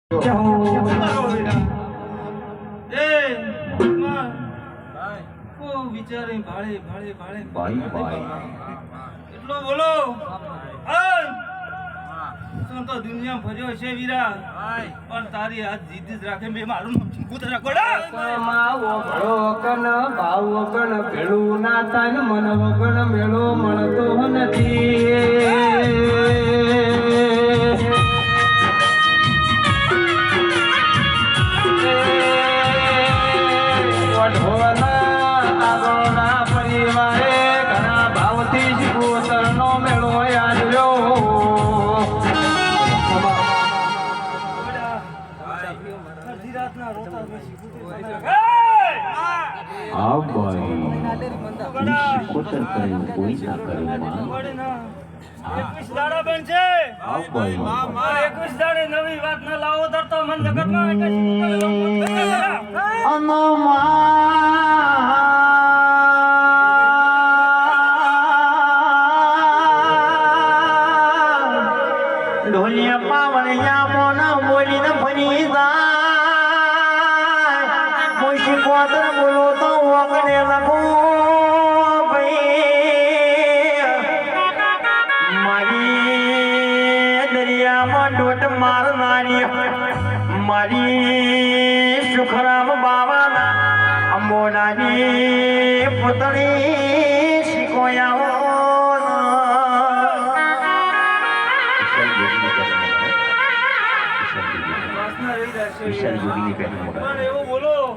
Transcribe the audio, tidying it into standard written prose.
વિચારે ભાળે ભાળે ભાળે ભાઈ એટલો બોલો તું તો દુનિયા ફર્યો છે વીરા પણ તારી હાથ જીદ જ રાખે મે મારું નામ ચીકુત રાખોડા માવો ભળો કન ભાવ વગણ ભેળું ના તન મન વગણ મેળો મળતો નથી કોઈ ના કરે 21 દાડા બન છે 21 દાડે નવી વાત ન લાવો તો મન જગતમાં ઢોલિયા પાવણિયા મોના બોલીને ફરી જાય મોશી કોતર બોલો તો વગડે લખો ડોટ મારનારી મારી સુખરામ બાવાના અંબોડાની પુતળી શીખોયા એવું બોલો